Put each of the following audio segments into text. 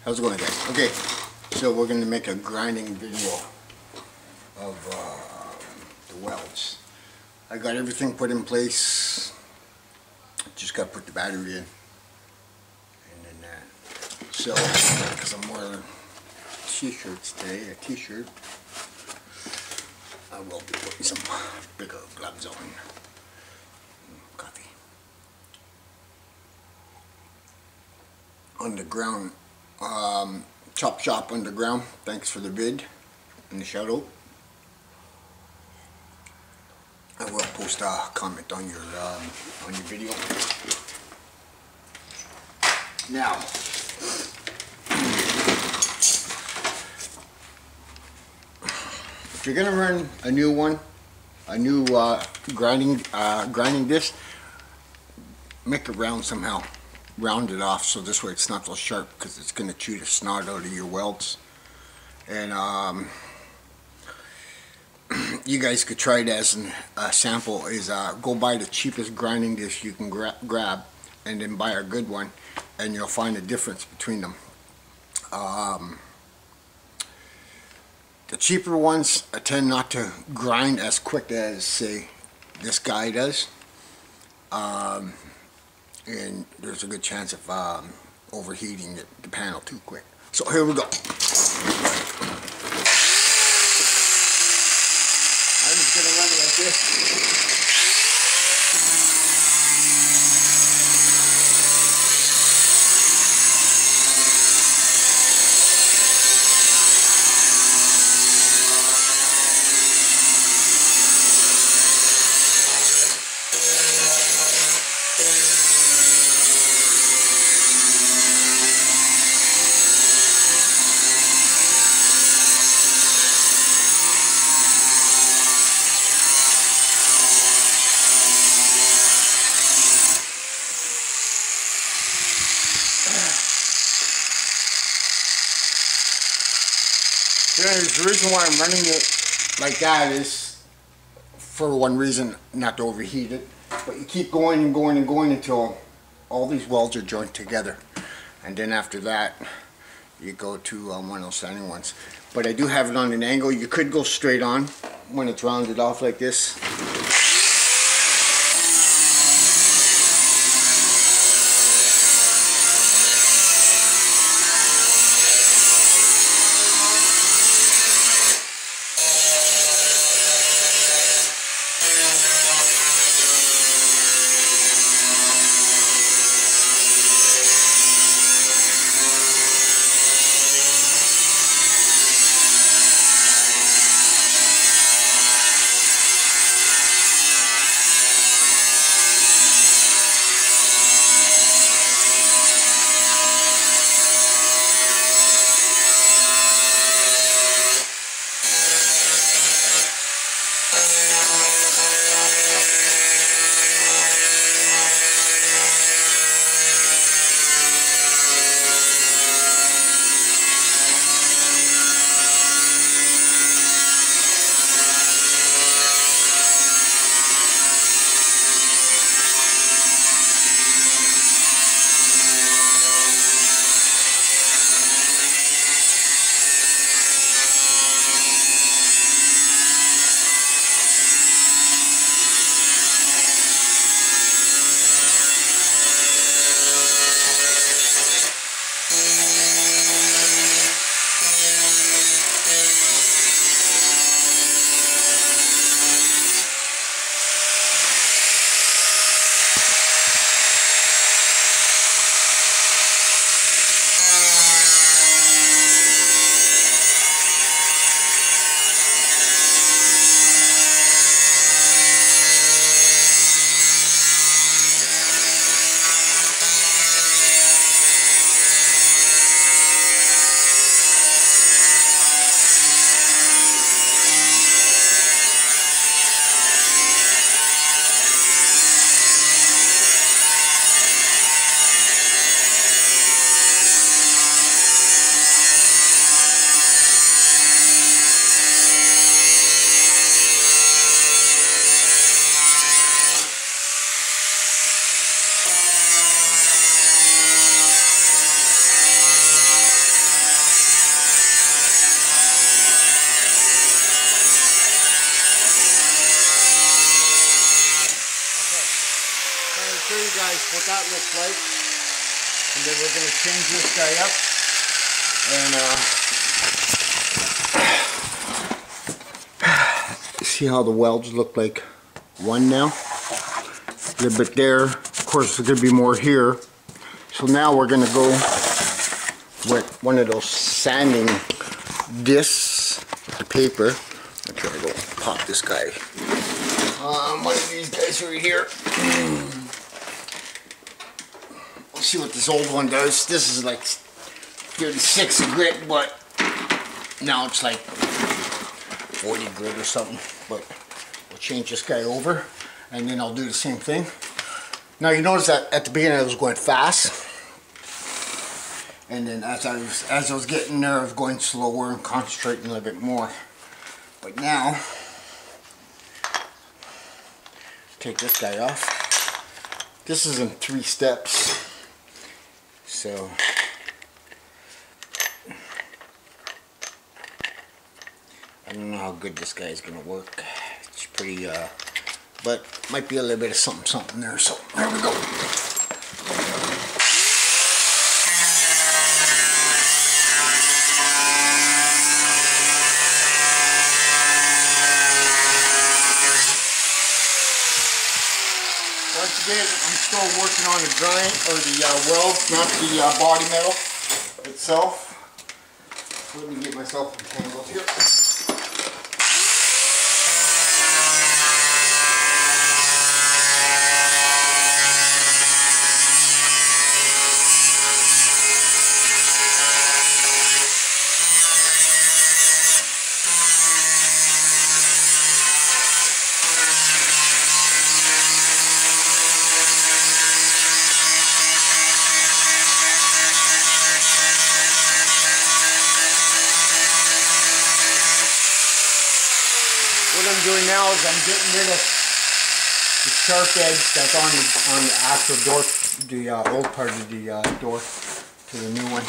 How's it going, guys? Okay, so we're going to make a grinding video of the welds. I got everything put in place. Just got to put the battery in. And then so, because I'm wearing t-shirts today, a t-shirt, I will be putting some bigger gloves on. Coffee. Underground. Chop Shop Underground, thanks for the vid and the shout out. I will post a comment on your video. Now, if you're gonna run a new one, a new grinding disc, make it round somehow. Round it off so this way it's not so sharp, because it's going to chew the snot out of your welds. And you guys could try it as a sample. Is go buy the cheapest grinding disc you can grab, and then buy a good one, and you'll find a difference between them. The cheaper ones tend not to grind as quick as, say, this guy does. And there's a good chance of overheating the panel too quick. So here we go. I'm just going to run it like this. The reason why I'm running it like that is, for one reason, not to overheat it, but you keep going and going and going until all these welds are joined together, and then after that you go to one of those standing ones. But I do have it on an angle. You could go straight on when it's rounded off like this. guys what that looks like. And then we're going to change this guy up. And see how the welds look like one now? A little bit there. Of course, there's going to be more here. So now we're going to go with one of those sanding discs with the paper. I'm trying to go pop this guy. One of these guys right here. Let's see what this old one does. This is like 36 grit, but now it's like 40 grit or something. But we'll change this guy over, and then I'll do the same thing. Now you notice that at the beginning I was going fast, and then as I was getting there, I was going slower and concentrating a little bit more. But now, take this guy off. This is in 3 steps, so I don't know how good this guy is going to work. It's pretty, but might be a little bit of something there. So there we go. Once again, I'm still working on the grind, or the weld, not the body metal itself. Let me get myself entangled here. What I'm doing now is I'm getting rid of the sharp edge that's on the actual door, the old part of the door to the new one.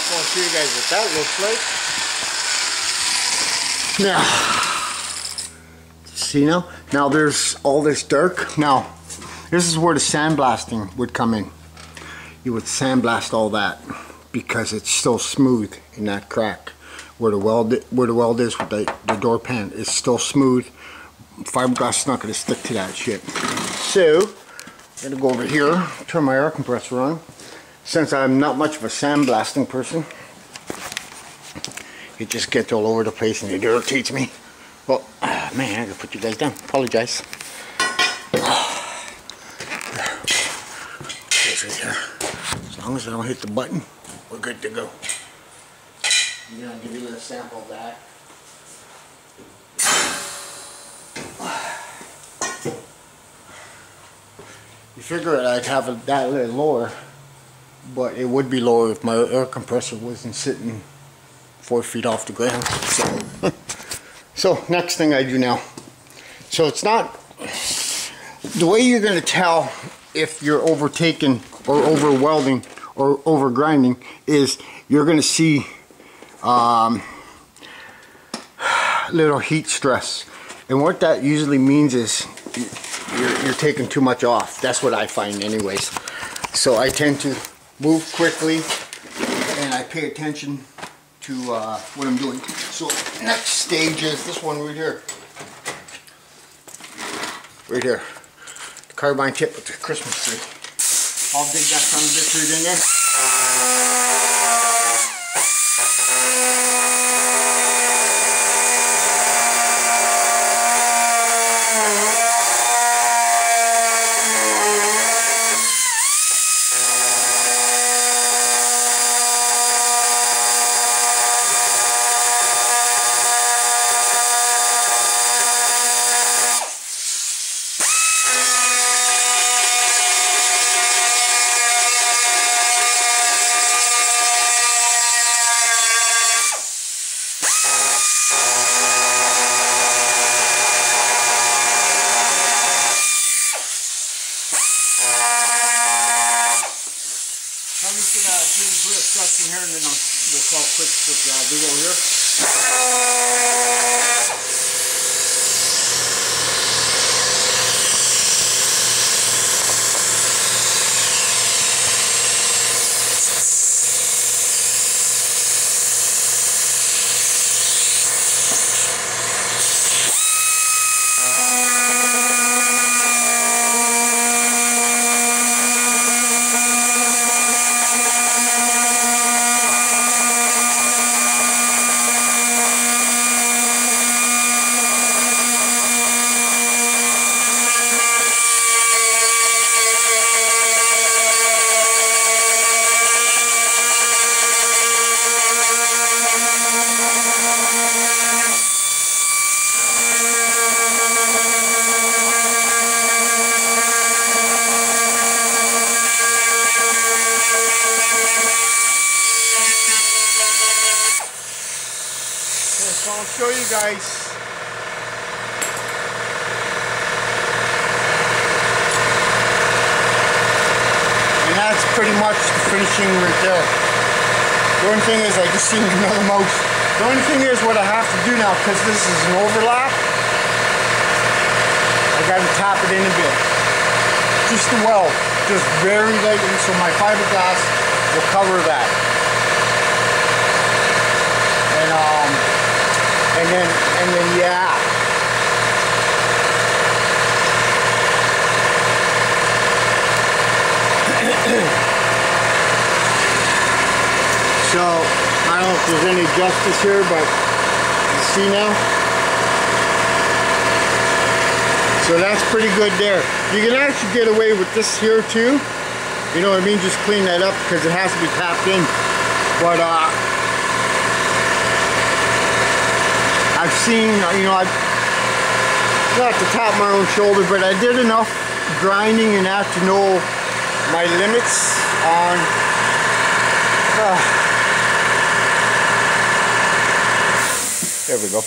I'll show you guys what that looks like. Now, see now? Now there's all this dark. Now, this is where the sandblasting would come in. You would sandblast all that because it's still smooth in that crack. Where the weld is with the door pan, it's still smooth. Fiberglass is not going to stick to that shit. So, I'm going to go over here, turn my air compressor on. Since I'm not much of a sandblasting person, it just gets all over the place and it irritates me. Well, man, I gotta put you guys down. Apologize. It's right here. As long as I don't hit the button, we're good to go. I'm gonna give you a sample of that. You figure I'd have it that little lower, but it would be lower if my air compressor wasn't sitting 4 feet off the ground. So next thing I do now. So it's not, the way you're going to tell if you're overtaking or over welding or over grinding is you're going to see little heat stress. And what that usually means is you're taking too much off. That's what I find anyways. So I tend to move quickly and I pay attention to what I'm doing. So next stage is this one right here. Right here. The carbine tip with the Christmas tree. I'll dig that son of a bitch right in there. I'm just going to do a bit of stretching here and then we'll call quits with the video here. So I'll show you guys. And that's pretty much the finishing right there. The only thing is I just seen another mouse. The only thing is what I have to do now, because this is an overlap, I got to tap it in a bit. Just the weld, just very lightly, so my fiberglass will cover that. And then yeah. So I don't know if there's any justice here, but you see now? So that's pretty good there. You can actually get away with this here too. You know what I mean? Just clean that up because it has to be tapped in. But I've seen, you know, I've not to tap my own shoulder, but I did enough grinding and that to know my limits on there we go.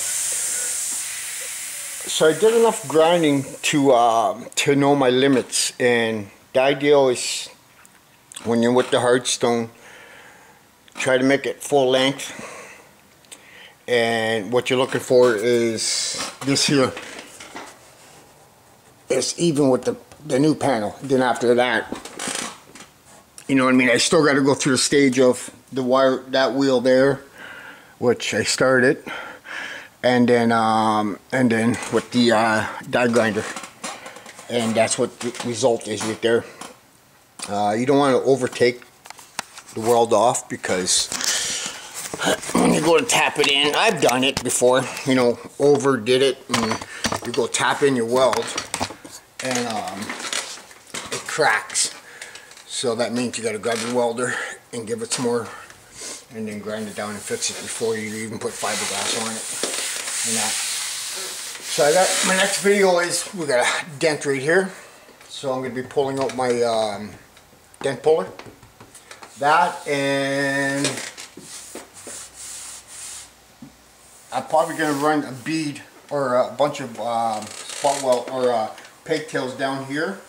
So I did enough grinding to know my limits, and the ideal is when you're with the hard stone, try to make it full length. And what you're looking for is this here. It's even with the new panel. Then after that, you know what I mean, I still got to go through the stage of the wire, that wheel there, which I started, and then with the die grinder, and that's what the result is right there. You don't want to overtake the weld off, because when you go to tap it in, I've done it before, you know, overdid it, and you go tap in your weld, and it cracks. So that means you got to grab your welder and give it some more, and then grind it down and fix it before you even put fiberglass on it. And that. So I got, my next video is, we got a dent right here. So I'm going to be pulling out my dent puller. That, and I'm probably going to run a bead or a bunch of spot weld or pigtails down here,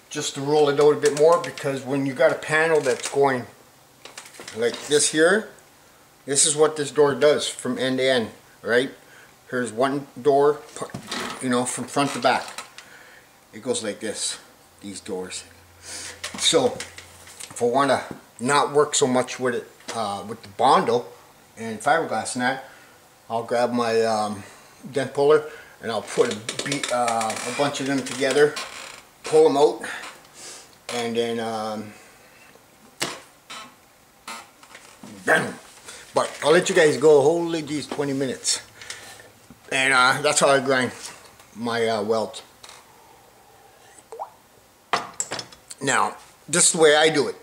just to roll it out a bit more, because when you got a panel that's going like this here, this is what this door does from end to end, right? Here's one door, you know, from front to back. It goes like this, these doors. So if I want to not work so much with it, with the Bondo and fiberglass and that, I'll grab my dent puller and I'll put a bunch of them together, pull them out, and then bam. But I'll let you guys go. Holy geez, 20 minutes. And that's how I grind my welds. Now, this is the way I do it.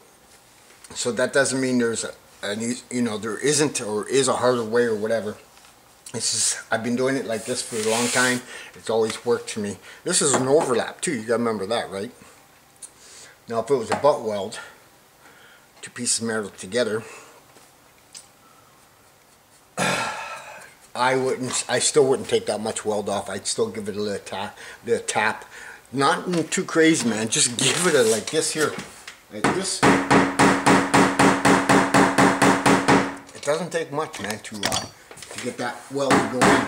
So that doesn't mean there's you know, there isn't or is a harder way or whatever. This is, I've been doing it like this for a long time. It's always worked for me. This is an overlap too. You gotta remember that, right? Now, if it was a butt weld, two pieces of metal together, I still wouldn't take that much weld off. I'd still give it a little tap. Not too crazy, man. Just give it a, like this here, like this. It doesn't take much, man, to get that weld to go in.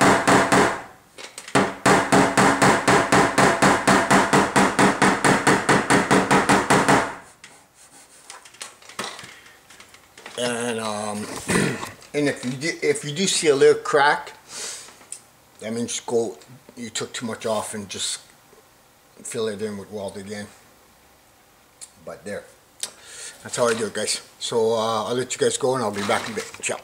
And if you do see a little crack, that means you took too much off, and just fill it in with weld again. But there, that's how I do it, guys. So I'll let you guys go, and I'll be back in a bit. Ciao.